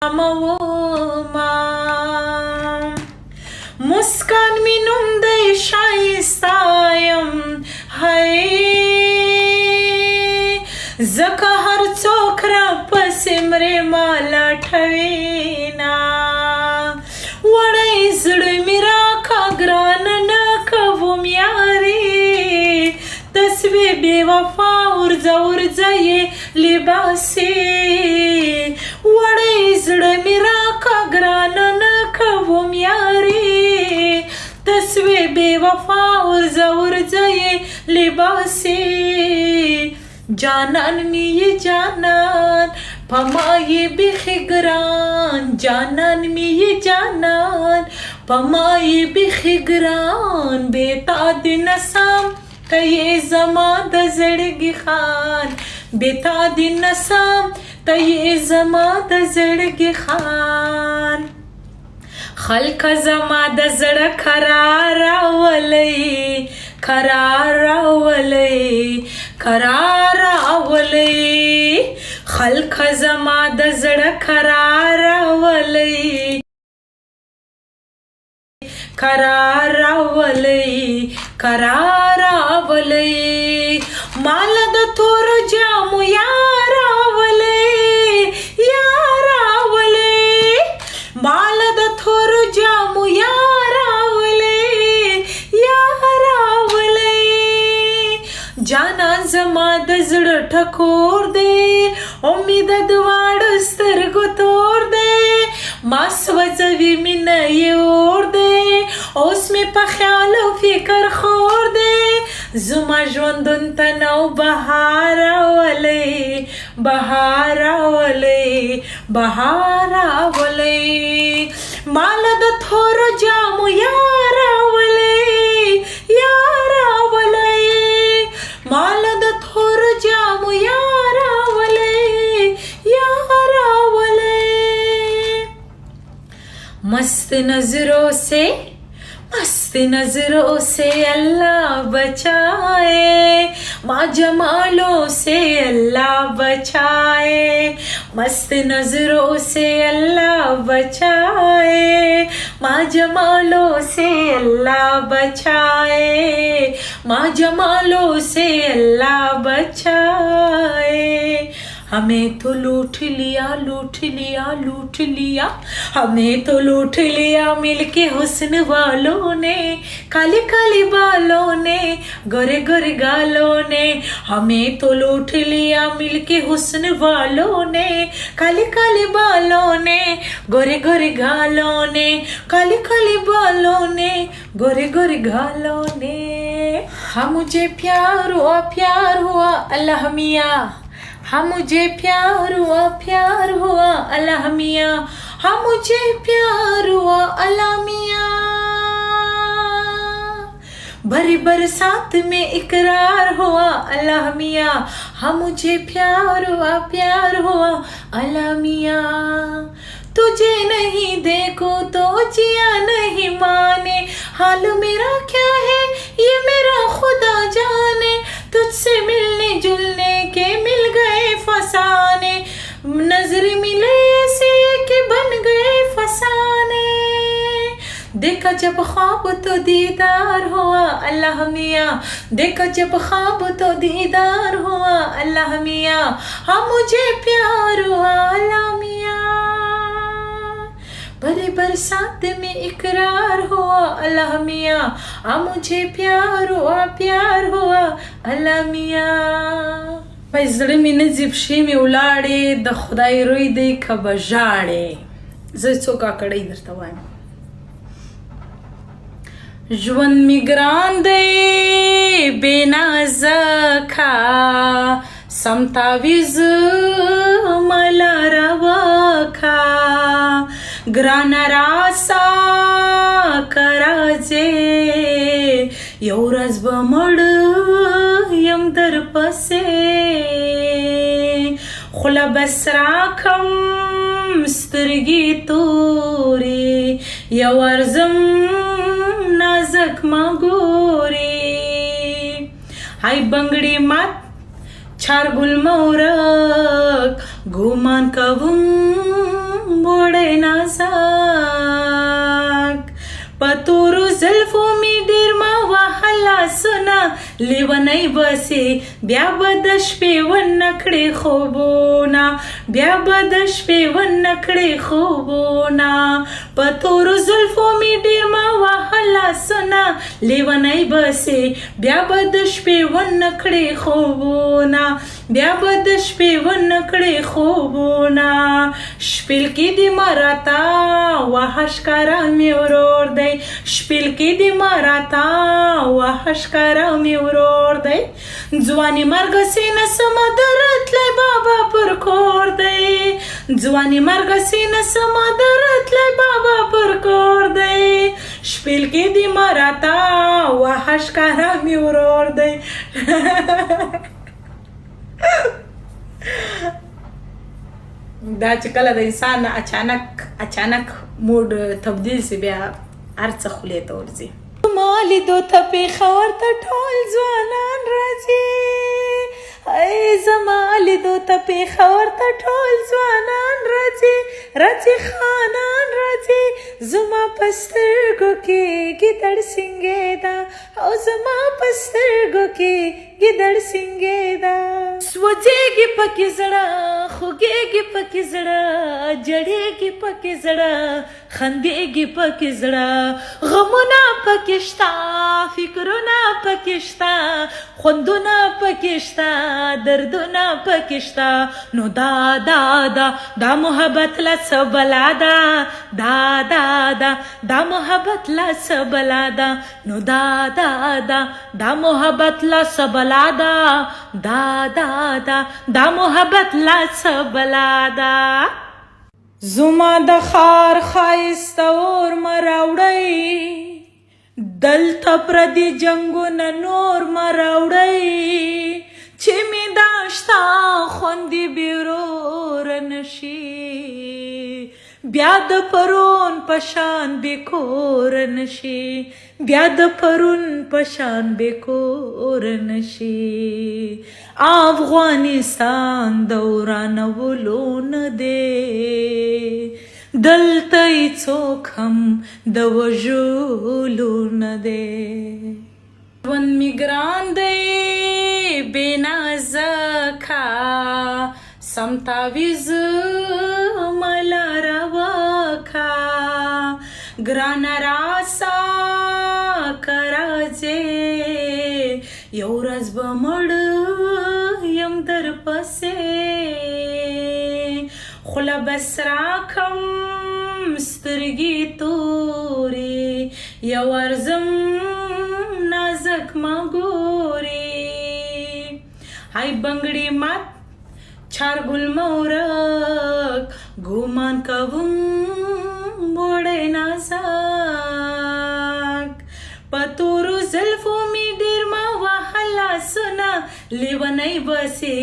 ما مسکان می نوم دی شایستایم هی زکه هر څوک را پسې مرې ما لټوینا وړی زړه مې راکه ګرانه نه کوم یارې تسوې بې وفا ورځه ورځه یې لباسې وړی زړه مې راکه ګرانه نه کوم یارې تسوې بې وفا ورځه ورځه یې لباسې جانان می یہ جانان پمائے بیخی گران جانان می یہ جانان پمائے بیخی گران بیتا دن سام تیے زما د زړګي خان بیتا دن سام تیے زما د زړګي خان خلق زما د زړه قرار ولې قرار ولې قرار ولې خلق زما د زړه قرار ولې قرار ولې قرار ولې مال د تور جامو یار ولې یار ولې مال د تور جامو یار ولې یار ولې جانان زما د زړه ټکور دی امید د واړو سترګو تور دی ما سوځوي مینه یې اور دی اوس مې په خیال او فکر خور دی زما ژوندون ته نو بهار ولې بهار ولې بهار ولې مال د تورو جامو یار ولې یار ولې مال د تورو جامو یار ولې یار ولې मस्त नजरों से अल्लाह बचाए माँ जमालों से अल्लाह बचाए मस्त नजरों से अल्लाह बचाए माँ जमालों से अल्लाह बचाए माँ जमालों से अल्लाह बचाए हमें तो लूट लिया लूट लिया लूट लिया हमें तो लूट लिया मिलके हुस्न वालों ने काले काले बालों ने गोरे गोरे गालों ने हमें तो लूट लिया मिलके हुस्न वालों ने काले काले बालों ने गोरे गोरे गालों ने काले काले बालों ने गोरे गोरे गालों ने हाँ मुझे प्यार हुआ अल्लाह मियाँ हाँ मुझे प्यार हुआ अल्लाह मियाँ हाँ मुझे प्यार हुआ अल्लाह मियाँ भरी बरसात में इकरार हुआ अल्लाह मियाँ हाँ मुझे प्यार हुआ अल्लाह मियाँ तुझे नहीं देखो तो जिया नहीं माने हाल मेरा क्या है ये मेरा खुदा जाने तुझसे मिलने जुलने के मिल गए फसाने नजर मिले ऐसे कि बन गए फसाने देखा जब ख्वाब तो दीदार हुआ अल्लाह मियाँ देखा जब ख्वाब तो दीदार हुआ अल्लाह मियाँ हाँ मुझे प्यार हुआ अल्लाह मियाँ भरी बरसात में इकरार हुआ अल्लाह मियाँ आ मुझे प्यार हुआ अल्लाह मियाँ پای زړه مې نجیب شي مې ولاړې د خدای روی دی که به ژاړې زه څو کاکړۍ درته وایم ژوند مې ګران دی بې نازکه سم تعویض مله راوکه ګرانه راسه که راځې یو ورځ به مړ یم در پسې خوله بس راکم سترګې تورې یو ورځم نازک ما ګورې های بنگړې مات छार गुल मोरक गुमान कवुम لیونی بسې بیا به د شپې ونه کړې خوبونه بیا به د شپې ونه کړې خوبونه په تورو زلفو مې ډېر ما وهه لاسونه لیونی بسې بیا به د شپې ونه کړې خوبونه بیا به د شپې ونه کړې خوبونه شپېل کې دې ما راته وهه ښکاره مې ورور دی شپېل کې دې ما راته وهه ښکاره مې ورور دی ځواني مرګه سینه سمه د راتلی بابا پر کور دی ځواني مرګه سینه سمه د راتلی بابا پر کور دی شپېل کې دې ما راته وهه ښکاره مې ورور دی دا چې کله د انسان اچانک موډ تبدیل سي بیا هر څه خولې ته ورځي ما لیدو ته پېښور ته ټول ځوانان راځي زما لیدو ته پېښور ته ټول ځوانان راځي خانان راځي زما په سترګو کې ګیدړ سینګې ده او زما په سترګو کې ګیدړ سینګې ده سوځېږي پکې زړه خوږېږي پکې زړه جړېږي پکې زړه خندېږي پکې زړه غمونه پکې شته فکرونه پکې شته خوندونه پکې شته دردونه پکې شته نو دا محبت لا څه بلا ده دا محبت لا څه بلا ده نو دا محبت لا څه بلا ده دا محبت لا څه بلا ده زما د ښار ښایسته اور مه راوړئ دلته پردي جنګونه نور مه راوړئ چې مې دا شته خوندې بېروره نشي بیا د پرون په شان بېکوره نشي بیا د پرون په شان بېکوره نشي افغانستان د ورانولو نه دی دلته هیڅوک هم د وژلو نه دی ژوند مې ګران دی بې نازکه سم تعویض مله راوکه ګرانه راسه که راځې یو ورځ به مړ یم درپسې خوله بس راکم سترګې تورې یو ورځم نازک ما ګورې های بنګړي مات چارګل مورک ګومان کوم وړې نازک په تورو زلفو مې ډېر ما وهه لاسونه لیونی بسې